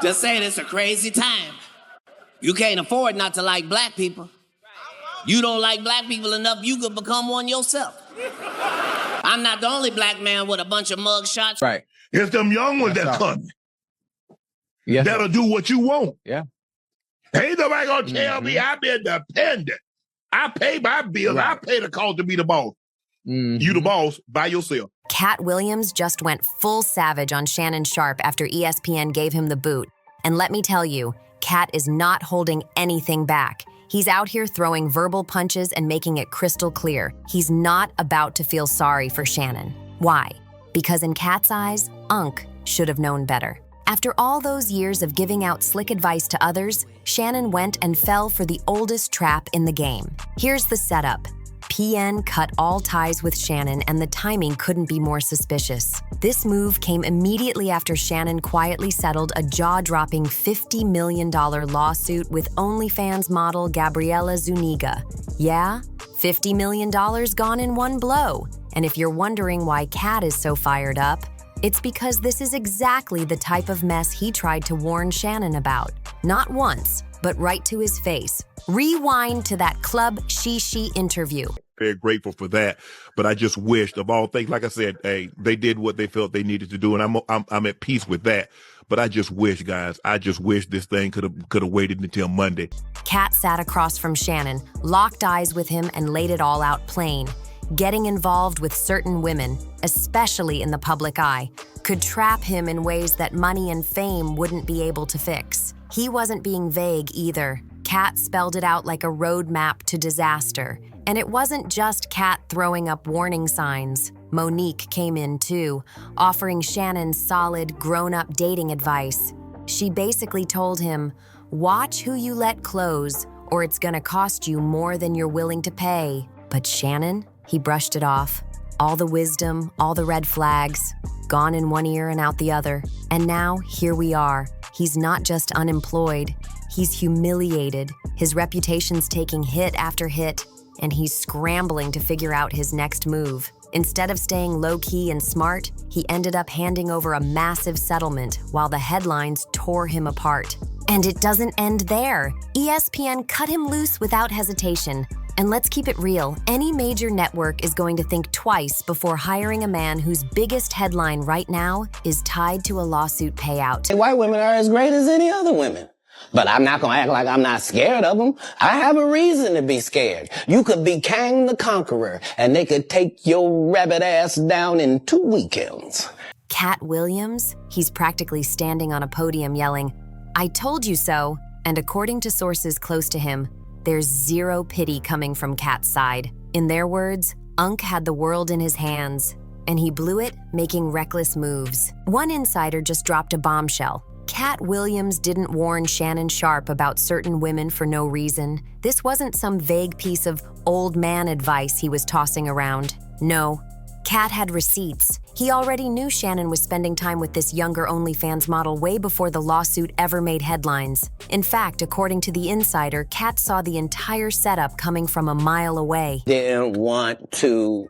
Just saying, it's a crazy time. You can't afford not to like black people. You don't like black people enough, you could become one yourself. I'm not the only black man with a bunch of mug shots. Right. It's them young ones that's coming. Yes, That'll do what you want. Yeah. Ain't nobody gonna tell me I'm independent. I pay my bills. Right. I pay the cost to be the boss. You the boss by yourself. Katt Williams just went full savage on Shannon Sharpe after ESPN gave him the boot. And let me tell you, Katt is not holding anything back. He's out here throwing verbal punches and making it crystal clear. He's not about to feel sorry for Shannon. Why? Because in Katt's eyes, Unc should have known better. After all those years of giving out slick advice to others, Shannon went and fell for the oldest trap in the game. Here's the setup. PN cut all ties with Shannon, and the timing couldn't be more suspicious. This move came immediately after Shannon quietly settled a jaw-dropping $50 million lawsuit with OnlyFans model Gabriela Zuniga. Yeah, $50 million gone in one blow. And if you're wondering why Katt is so fired up, it's because this is exactly the type of mess he tried to warn Shannon about. Not once, but right to his face. Rewind to that Club She interview. Very grateful for that, but I just wished, of all things, like I said, hey, they did what they felt they needed to do, and I'm at peace with that. But I just wish, guys, this thing could have waited until Monday. Katt sat across from Shannon, locked eyes with him, and laid it all out plain. Getting involved with certain women, especially in the public eye, could trap him in ways that money and fame wouldn't be able to fix. He wasn't being vague either. Katt spelled it out like a roadmap to disaster. And it wasn't just Katt throwing up warning signs. Monique came in too, offering Shannon solid, grown-up dating advice. She basically told him, watch who you let close, or it's gonna cost you more than you're willing to pay. But Shannon, he brushed it off. All the wisdom, all the red flags, gone in one ear and out the other. And now, here we are. He's not just unemployed, he's humiliated. His reputation's taking hit after hit, and he's scrambling to figure out his next move. Instead of staying low-key and smart, he ended up handing over a massive settlement while the headlines tore him apart. And it doesn't end there. ESPN cut him loose without hesitation. And let's keep it real, any major network is going to think twice before hiring a man whose biggest headline right now is tied to a lawsuit payout. White women are as great as any other women. But I'm not gonna act like I'm not scared of them. I have a reason to be scared. You could be Kang the Conqueror, and they could take your rabbit ass down in 2 weekends. Katt Williams, he's practically standing on a podium yelling, I told you so, and according to sources close to him, there's zero pity coming from Katt's side. In their words, Unc had the world in his hands, and he blew it, making reckless moves. One insider just dropped a bombshell. Katt Williams didn't warn Shannon Sharpe about certain women for no reason. This wasn't some vague piece of old man advice he was tossing around. No, Katt had receipts. He already knew Shannon was spending time with this younger OnlyFans model way before the lawsuit ever made headlines. In fact, according to the insider, Katt saw the entire setup coming from a mile away. Didn't want to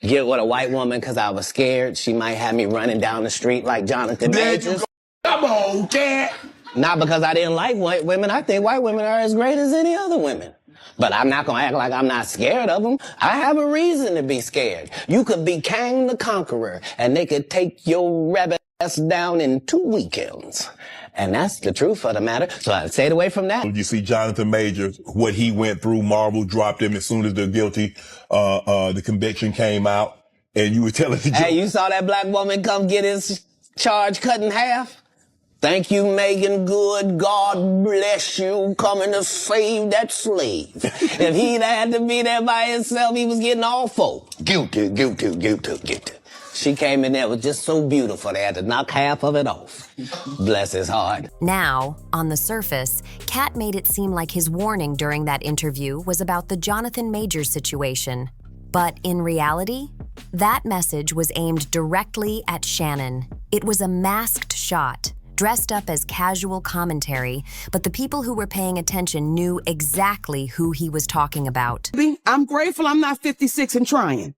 get with a white woman because I was scared she might have me running down the street like Jonathan Majors. Come on, Katt. Not because I didn't like white women. I think white women are as great as any other women. But I'm not gonna act like I'm not scared of them. I have a reason to be scared. You could be Kang the Conqueror, and they could take your rabbit ass down in 2 weekends. And that's the truth of the matter. So I stayed away from that. You see Jonathan Majors, what he went through, Marvel dropped him as soon as the conviction came out. And you were telling the Hey, you saw that black woman come get his charge cut in half? Thank you, Megan Good. God bless you coming to save that slave. If he'd had to be there by himself, he was getting all four. Guilty. She came in there, was just so beautiful, they had to knock half of it off. Bless his heart. Now, on the surface, Katt made it seem like his warning during that interview was about the Jonathan Majors situation. But in reality, that message was aimed directly at Shannon. It was a masked shot, dressed up as casual commentary, but the people who were paying attention knew exactly who he was talking about. I'm grateful I'm not 56 and trying.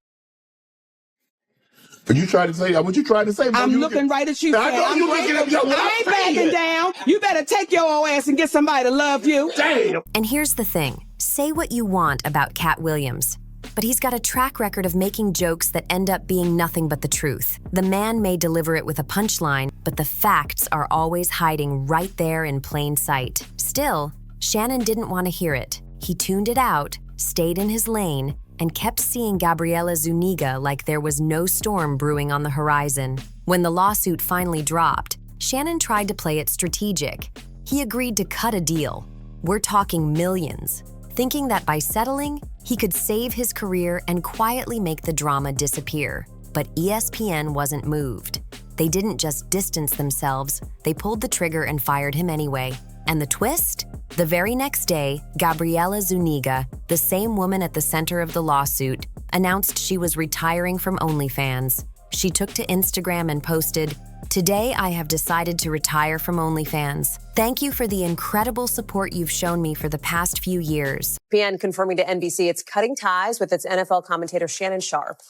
You trying to say what you trying to say? Bro? I'm looking right at you. I know you looking at me. I ain't backing down. You better take your old ass and get somebody to love you. Damn. And here's the thing. Say what you want about Katt Williams, but he's got a track record of making jokes that end up being nothing but the truth. The man may deliver it with a punchline, but the facts are always hiding right there in plain sight. Still, Shannon didn't want to hear it. He tuned it out, stayed in his lane, and kept seeing Gabriela Zuniga like there was no storm brewing on the horizon. When the lawsuit finally dropped, Shannon tried to play it strategic. He agreed to cut a deal. We're talking millions, thinking that by settling, he could save his career and quietly make the drama disappear. But ESPN wasn't moved. They didn't just distance themselves, they pulled the trigger and fired him anyway. And the twist? The very next day, Gabriela Zuniga, the same woman at the center of the lawsuit, announced she was retiring from OnlyFans. She took to Instagram and posted, "Today I have decided to retire from OnlyFans. Thank you for the incredible support you've shown me for the past few years." ESPN confirming to NBC it's cutting ties with its NFL commentator Shannon Sharpe.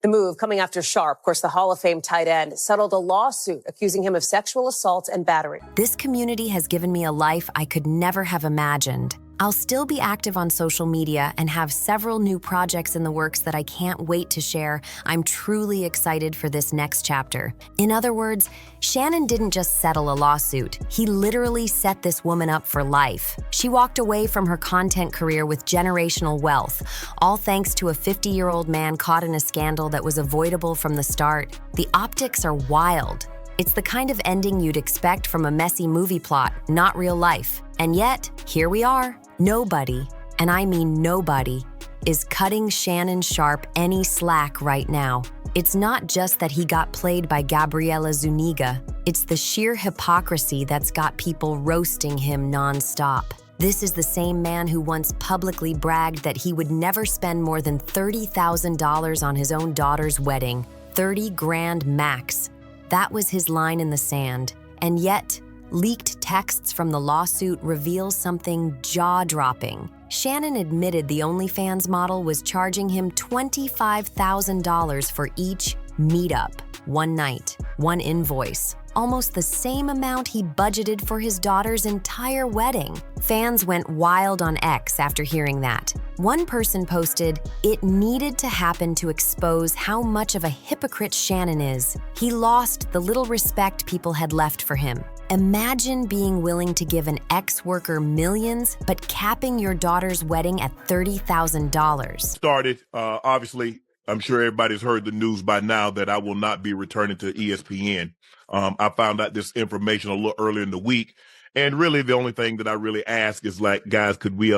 The move coming after Sharpe, of course, the Hall of Fame tight end, settled a lawsuit accusing him of sexual assault and battery. This community has given me a life I could never have imagined. I'll still be active on social media and have several new projects in the works that I can't wait to share. I'm truly excited for this next chapter. In other words, Shannon didn't just settle a lawsuit. He literally set this woman up for life. She walked away from her content career with generational wealth, all thanks to a 50-year-old man caught in a scandal that was avoidable from the start. The optics are wild. It's the kind of ending you'd expect from a messy movie plot, not real life. And yet, here we are. Nobody, and I mean nobody, is cutting Shannon Sharpe any slack right now. It's not just that he got played by Gabriela Zuniga. It's the sheer hypocrisy that's got people roasting him nonstop. This is the same man who once publicly bragged that he would never spend more than $30,000 on his own daughter's wedding. 30 grand max. That was his line in the sand. And yet, leaked texts from the lawsuit reveal something jaw-dropping. Shannon admitted the OnlyFans model was charging him $25,000 for each meetup, one night, one invoice, almost the same amount he budgeted for his daughter's entire wedding. Fans went wild on X after hearing that. One person posted, "It needed to happen to expose how much of a hypocrite Shannon is. He lost the little respect people had left for him." Imagine being willing to give an ex-worker millions, but capping your daughter's wedding at $30,000. Started, obviously, I'm sure everybody's heard the news by now that I will not be returning to ESPN. I found out this information a little earlier in the week. And really the only thing that I really ask is like, guys, could we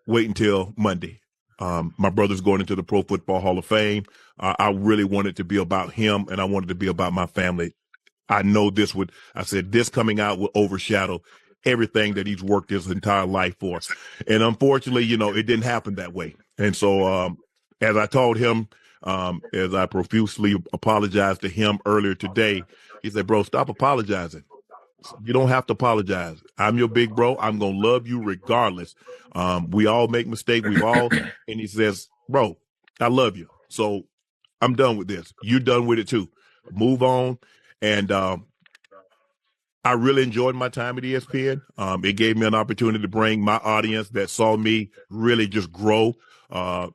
wait until Monday? My brother's going into the Pro Football Hall of Fame. I really want it to be about him, and I want it to be about my family. I know this coming out will overshadow everything that he's worked his entire life for. And unfortunately, it didn't happen that way. And so, as I told him, as I profusely apologized to him earlier today, he said, "Bro, stop apologizing. You don't have to apologize. I'm your big bro. I'm going to love you regardless. We all make mistakes. And he says, "Bro, I love you. So I'm done with this. You're done with it too. Move on." And I really enjoyed my time at ESPN. It gave me an opportunity to bring my audience that saw me really just grow.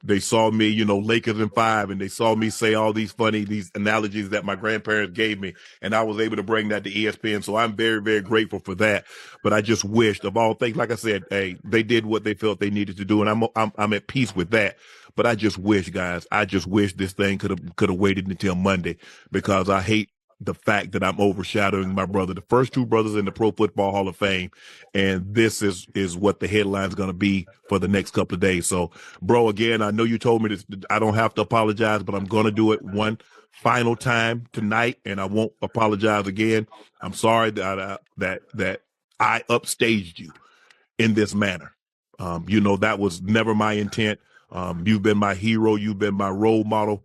They saw me, Lakers in 5, and they saw me say all these analogies that my grandparents gave me, and I was able to bring that to ESPN. So I'm very, very grateful for that. But I just wished, of all things, like I said, hey, they did what they felt they needed to do, and I'm at peace with that. But I just wish, guys, this thing could have waited until Monday, because I hate the fact that I'm overshadowing my brother, the first two brothers in the Pro Football Hall of Fame. And this is what the headline's going to be for the next couple of days. So, bro, again, I know you told me this, I don't have to apologize, but I'm going to do it one final time tonight, and I won't apologize again. I'm sorry that I upstaged you in this manner. That was never my intent. You've been my hero. You've been my role model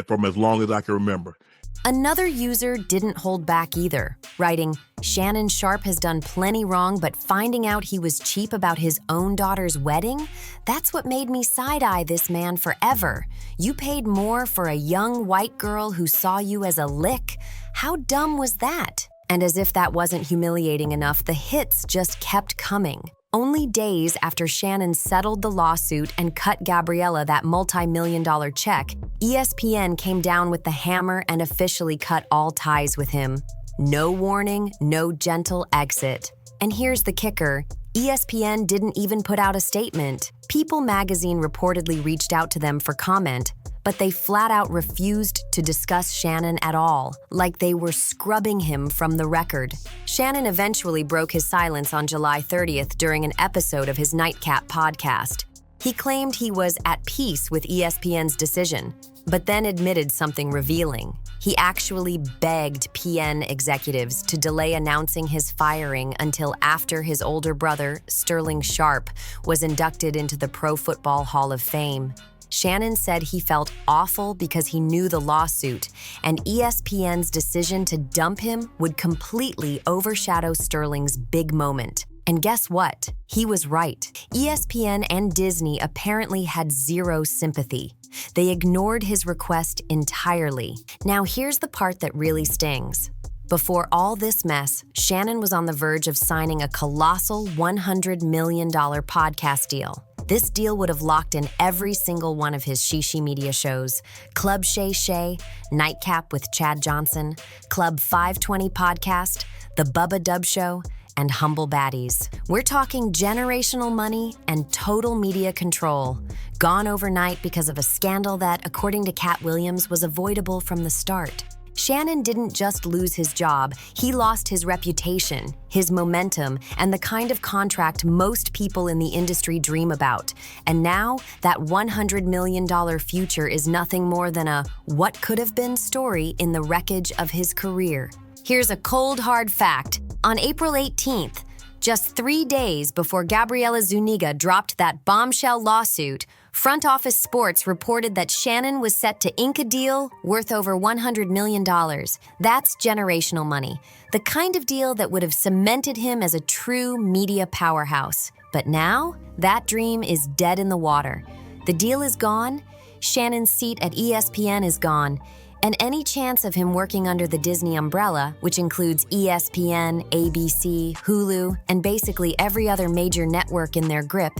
from as long as I can remember. Another user didn't hold back either, writing, "Shannon Sharpe has done plenty wrong, but finding out he was cheap about his own daughter's wedding? That's what made me side-eye this man forever. You paid more for a young white girl who saw you as a lick? How dumb was that?" And as if that wasn't humiliating enough, the hits just kept coming. Only days after Shannon settled the lawsuit and cut Gabriella that multi-million-dollar check, ESPN came down with the hammer and officially cut all ties with him. No warning, no gentle exit. And here's the kicker. ESPN didn't even put out a statement. People magazine reportedly reached out to them for comment, but they flat out refused to discuss Shannon at all, like they were scrubbing him from the record. Shannon eventually broke his silence on July 30th during an episode of his Nightcap podcast. He claimed he was at peace with ESPN's decision, but then admitted something revealing. He actually begged PN executives to delay announcing his firing until after his older brother, Sterling Sharpe, was inducted into the Pro Football Hall of Fame. Shannon said he felt awful because he knew the lawsuit, and ESPN's decision to dump him would completely overshadow Sterling's big moment. And guess what? He was right. ESPN and Disney apparently had zero sympathy. They ignored his request entirely. Now here's the part that really stings. Before all this mess, Shannon was on the verge of signing a colossal $100 million podcast deal. This deal would have locked in every single one of his Shishi Media shows: Club Shay Shay, Nightcap with Chad Johnson, Club 520 Podcast, The Bubba Dub Show, and Humble Baddies. We're talking generational money and total media control, gone overnight because of a scandal that, according to Katt Williams, was avoidable from the start. Shannon didn't just lose his job, he lost his reputation, his momentum, and the kind of contract most people in the industry dream about. And now, that $100 million future is nothing more than a what could have been story in the wreckage of his career. Here's a cold, hard fact. On April 18th, just 3 days before Gabriella Zuniga dropped that bombshell lawsuit, Front Office Sports reported that Shannon was set to ink a deal worth over $100 million. That's generational money, the kind of deal that would have cemented him as a true media powerhouse. But now, that dream is dead in the water. The deal is gone, Shannon's seat at ESPN is gone, and any chance of him working under the Disney umbrella, which includes ESPN, ABC, Hulu, and basically every other major network in their grip,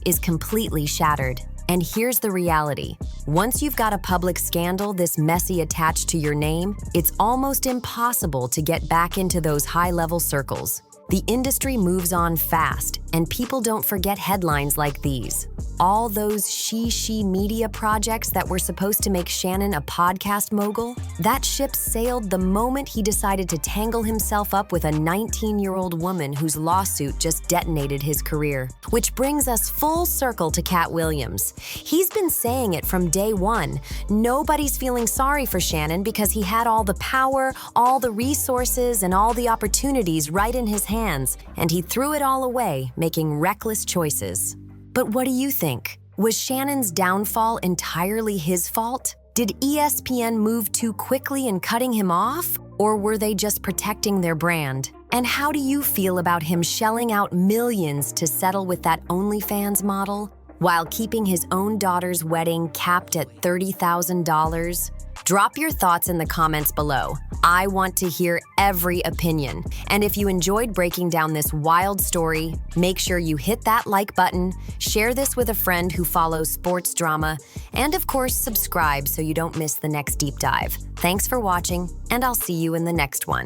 is completely shattered. And here's the reality. Once you've got a public scandal this messy attached to your name, it's almost impossible to get back into those high-level circles. The industry moves on fast, and people don't forget headlines like these. All those Shishi Media projects that were supposed to make Shannon a podcast mogul, that ship sailed the moment he decided to tangle himself up with a 19-year-old woman whose lawsuit just detonated his career. Which brings us full circle to Katt Williams. He's been saying it from day one. Nobody's feeling sorry for Shannon because he had all the power, all the resources, and all the opportunities right in his hands, and he threw it all away, making reckless choices. But what do you think? Was Shannon's downfall entirely his fault? Did ESPN move too quickly in cutting him off? Or were they just protecting their brand? And how do you feel about him shelling out millions to settle with that OnlyFans model while keeping his own daughter's wedding capped at $30,000? Drop your thoughts in the comments below. I want to hear every opinion. And if you enjoyed breaking down this wild story, make sure you hit that like button, share this with a friend who follows sports drama, and of course, subscribe so you don't miss the next deep dive. Thanks for watching, and I'll see you in the next one.